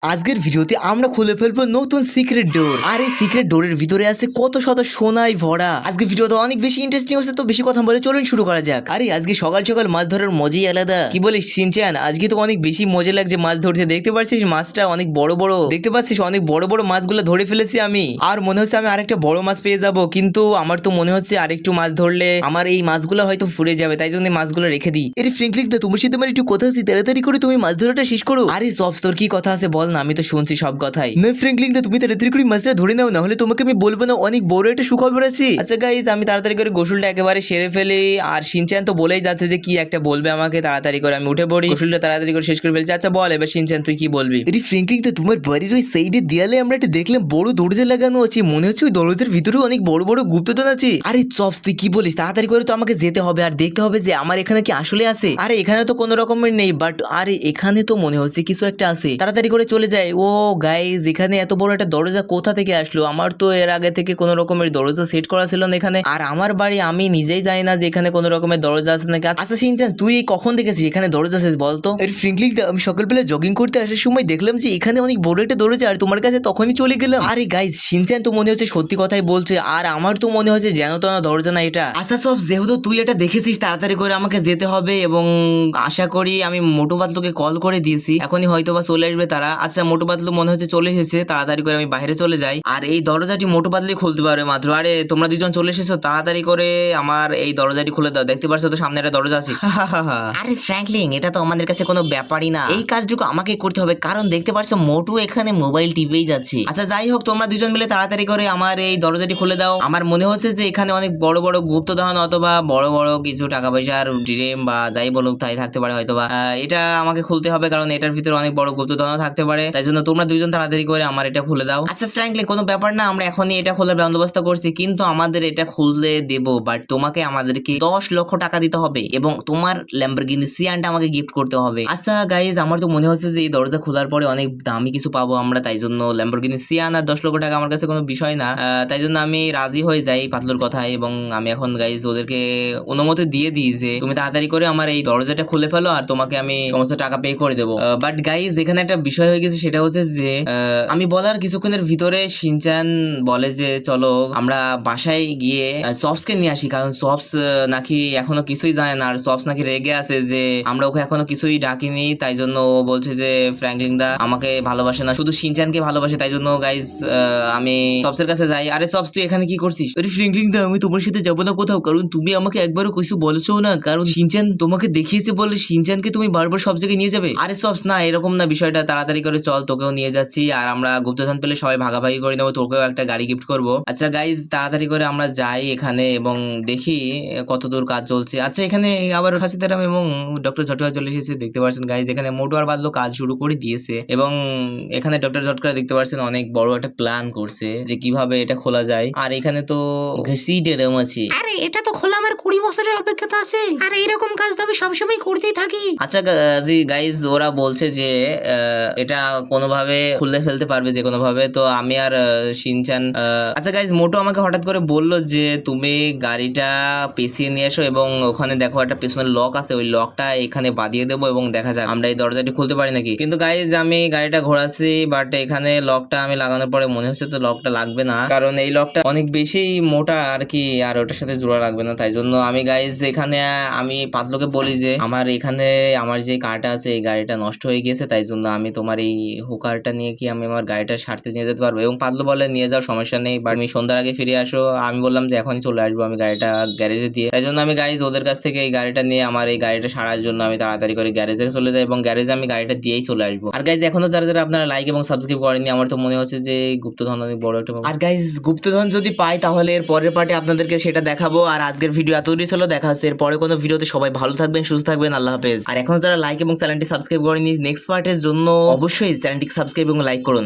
আজকের ভিডিওতে আমরা খুলে ফেলবো নতুন সিক্রেট ডোর। আর এই সিক্রেট ডোরের ভিতরে আছে কত শত সোনায় ভরা। আজকে ভিডিওটা অনেক বেশি ইন্টারেস্টিং হচ্ছে, তো বেশি কথা বলে চলুন শুরু করা যাক। আরে আজকে সকাল সকাল মাছ ধরার মজাই আলাদা। কি বলিস শিনচ্যান? আজকে তো অনেক বেশি মজা লাগছে মাছ ধরতে। দেখতে পাচ্ছিস মাছটা অনেক বড় বড়, দেখতে পাচ্ছিস অনেক বড় বড় মাছগুলো ধরে ফেলেছি আমি। আর মনে হচ্ছে আমি আরেকটা বড় মাছ পেয়ে যাব, কিন্তু আমার তো মনে হচ্ছে আরেকটু মাছ ধরলে আমার এই মাছগুলো হয়তো ফুরে যাবে, তাই জন্য মাছগুলো রেখে দিই। এর ফ্র্যাঙ্কলিন দা, তোমার সাথে আমার একটু কথা আছে, তাড়াতাড়ি করে তুমি মাছ ধরাটা শেষ করো। আরে সবস, তোর কি কথা আছে বল না, আমি তো শুনছি সব কথাই। না ফ্র্যাঙ্কলিন দা, তুমি তাড়াতাড়ি করে মাছটা ধরে নাও, না হলে তোমাকে আমি বলবো না অনেক বড় একটা সুখবর আছে। আচ্ছা গাইস, আমি তাড়াতাড়ি করে গোসলটা একেবারে সেরে ফেলি। আর শিনচ্যান তো বলেই যাচ্ছে যে কি একটা বলবে আমাকে, তাড়াতাড়ি করে আমি উঠে পড়ি, গোসলটা তাড়াতাড়ি করে শেষ করে ফেলছি। আচ্ছা বল এবার শিনচ্যান তুই কি বলবি? আরে ফ্র্যাঙ্কলিন দা, তোমার বাড়ির ওই সাইডের দেয়ালে আমরা একটা দেখলাম বড় দরজা লাগানো আছে, মনে হচ্ছে ওই দরজার ভিতরে অনেক বড় বড় গুপ্তধন আছে। আরে চপস, তুই কি বলিস? তাড়াতাড়ি করে তো আমাকে যেতে হবে আর দেখতে হবে যে আমার এখানে কি আসলে আছে। আরে এখানে তো কোনো রকমের নেই, বাট আরে এখানে তো মনে হচ্ছে কিছু একটা আছে। তাড়াতাড়ি করে চলে যায়। ও গাইজ, এখানে এত বড় একটা দরজা কোথা থেকে আসলো? আমার তো এর আগে থেকে কোনো রকমের দরজা সেট করা ছিল না এখানে। আর আমার বাড়ি আমি নিজেই জানি না যে এখানে কোনো রকমের দরজা আছে নাকি। আচ্ছা শিনচ্যান, তুই কখন দেখেছিস এখানে দরজা আছে বলতো? আরে ফ্র্যাঙ্কলিন দা, আমি সকালবেলা জগিং করতে আসার সময় দেখলাম যে এখানে অনেক বড় একটা দরজা, আর তোমার কাছে তখনই চলে গেলাম। আরে গাইজ, শিনচ্যান তো মনে হচ্ছে সত্যি কথাই বলছে, আর আমার তো মনে হচ্ছে যেন তো না দরজা না এটা। আচ্ছা সব, যেহেতু তুই এটা দেখেছিস তাড়াতাড়ি করে আমাকে যেতে হবে, এবং আশা করি আমি মোটু পাতলুকে কল করে দিয়েছি, এখনই হয়তো বা চলে আসবে তারা। আচ্ছা মোটু পাতলু মনে হচ্ছে চলে এসেছে, তাড়াতাড়ি করে আমি বাইরে চলে যাই। আর এই দরজাটি মোটু পাতলুই খুলতে পারবে মাত্র। আরে তোমরা দুজন চলে এসেছো, তাড়াতাড়ি করে আমার এই দরজাটি খুলে দাও। দেখতে পাচ্ছ তো সামনে একটা দরজা আছে। আরে ফ্র্যাঙ্কলিন, এটা তো আমাদের কাছে কোনো ব্যাপারই না, এই কাজটুকু আমাকে করতে হবে, কারণ দেখতে পাচ্ছ মোটু এখানে মোবাইল টিপেই যাচ্ছে। আচ্ছা যাই হোক, তোমরা দুজন মিলে তাড়াতাড়ি করে আমার এই দরজাটি খুলে দাও। আমার মনে হচ্ছে যে এখানে অনেক বড় বড় গুপ্তধন অথবা বড় বড় কিছু টাকা পয়সার ড্রিম বা যাই বলুক তাই থাকতে পারে হয়তোবা। এটা আমাকে খুলতে হবে, কারণ এটার ভিতরে অনেক বড় গুপ্তধন থাকতে পারে, তাই জন্য তোমরা দুজন তাড়াতাড়ি করে আমার এটা খুলে দাও। আচ্ছা ফ্র্যাঙ্কলিন, কোনো ব্যাপার না, আমরা এখনই এটা খোলার বন্দোবস্ত করছি, কিন্তু আমাদের এটা খুলতে দেব, বাট তোমাকে আমাদেরকে 10 লক্ষ টাকা দিতে হবে এবং তোমার ল্যাম্বরগিনি সিয়ানটা আমাকে গিফট করতে হবে। আচ্ছা গাইজ, আমার তো মনে হচ্ছে যে এই দরজা খোলার পরে অনেক দামি কিছু পাবো আমরা, তাই জন্য ল্যাম্বরগিনি সিয়ান আর 10 লক্ষ টাকা আমার কাছে কোনো বিষয় না। তাই জন্য আমি রাজি হয়ে যাই পাতলুর কথায়, এবং আমি এখন গাইজ ওদেরকে অনুমতি দিয়ে দিই যে তুমি তাড়াতাড়ি করে আমার এই দরজাটা খুলে ফেলো আর তোমাকে আমি সমস্ত টাকা পে করে দেবো। বাট গাইজ, এখানে একটা বিষয় হয়ে গেছে, সেটা হচ্ছে যে আমি বলার কিছুক্ষণের ভিতরে শিনচ্যান বলে যে চলো আমরা বাসায় গিয়ে সবসকে নিয়ে আসি, কারণ সবস নাকি এখনো কিছুই জানে না, আর সবস নাকি রেগে আছে যে আমরা ওকে এখনো কিছুই ডাকিনি, তাই জন্য ও বলছে যে ফ্র্যাঙ্কলিন দা আমাকে ভালোবাসে না, শুধু শিনচ্যানকে ভালোবাসে। তাই জন্য গাইজ আমি সবসের কাছে যাই। আরে সবস, তুই এখানে কি করছিস? আরে ফ্র্যাঙ্কলিন দা, আমি তোমার সাথে যাবো না কোথাও, কারণ তুমি আমাকে একবারও কিছু বলেছো না, কারণ শিনচ্যান তোমাকে দেখিয়েছে বলে শিনচ্যানকে তুমি বারবার সব জায়গায় নিয়ে যাবে। আরে সবস, না এরকম না বিষয়টা, তাড়াতাড়ি করে চল, তোকেও নিয়ে যাচ্ছি, আর আমরা গুপ্তধন পেলে সবাই ভাগাভাগি করে নেবো, তোকেও একটা গাড়ি গিফট করবো। আচ্ছা গাইজ, তাড়াতাড়ি করে আমরা যাই এখানে এবং দেখি কত দূর কাজ চলছে। আচ্ছা এখানে আবার হাসিদারাম এবং ডক্টর ঝটকা চলে এসেছে, দেখতে পাচ্ছেন গাইজ, এখানে মোটু আর বাদলো কাজ শুরু করে দিয়েছে, এবং এখানে ডক্টর ঝটকা দেখতে পাচ্ছেন অনেক বড় একটা প্ল্যান করছে যে কিভাবে এটা খোলা যায়। আর এখানে তো ঘসিডেরম আছে। আরে এটা তো খোলা আমার 20 বছরের অভিজ্ঞতা আছে, আর এরকম কাজ তো আমি সবসময় করতেই থাকি। আচ্ছা গাইজ, ওরা বলছে যে এটা কোনোভাবে খুলে ফেলতে পারবে যে কোনোভাবে, তো আমি আর শিনচ্যান আচ্ছা গাইজ, মোটো আমাকে হঠাৎ করে বলল যে তুমি গাড়িটা পেছিয়ে নিয়ে এসো, এবং ওখানে দেখো একটা পেছনের লক আছে, ওই লকটা এখানে বাঁধিয়ে দেবো এবং দেখা যাক আমরা এই দরজাটি খুলতে পারি নাকি। কিন্তু গাইজ আমি গাড়িটা ঘোরাচ্ছি, বাট এখানে লকটা আমি লাগানোর পরে মনে হচ্ছে তো লকটা লাগবে না, কারণ এই লকটা অনেক বেশি মোটা আর কি, আর ওটার সাথে জোড়া লাগবে না। তাই জন্য আমি গাইজ এখানে আমি পাতলুকে বলি যে আমার এখানে আমার যে কারটা আছে এই গাড়িটা নষ্ট হয়ে গেছে, তাই জন্য আমি তোমার এই হুকারটা নিয়ে কি আমি আমার গাড়িটা সারতে নিয়ে যেতে পারবো? এবং পাতলু বলে নিয়ে যাওয়ার সমস্যা নেই, বাট আমি সন্ধ্যার আগে ফিরে আসো। আমি বললাম যে এখনই চলে আসবো আমি গাড়িটা গ্যারেজে দিয়ে। তাই জন্য আমি গাইজ ওদের কাছ থেকে এই গাড়িটা নিয়ে আমার এই গাড়িটা সারার জন্য আমি তাড়াতাড়ি করে গ্যারেজে চলে যাই, এবং গ্যারেজে আমি গাড়িটা দিয়েই চলে আসবো। আর গাইজ এখনো যারা যারা আপনারা লাইক এবং সাবস্ক্রাইব করেননি, আমার তো মনে হচ্ছে যে গুপ্তধন অনেক বড় একটা। আর গাইজ গুপ্তধন যদি পাই তাহলে এর পরের পার্টে আপনাদেরকে সেটা দেখাবো। আর আজকের ভিডিও এতটাই ছিল, দেখা হচ্ছে এর পরে কোনো ভিডিওতে। সবাই ভালো থাকবেন, সুস্থ থাকবেন, আল্লাহ হাফেজ। আর এখন যারা লাইক এবং চ্যানেলটি সাবস্ক্রাইব করেনি, নেক্সট পার্টের জন্য অবশ্যই চ্যানেলটি সাবস্ক্রাইব এবং লাইক করুন।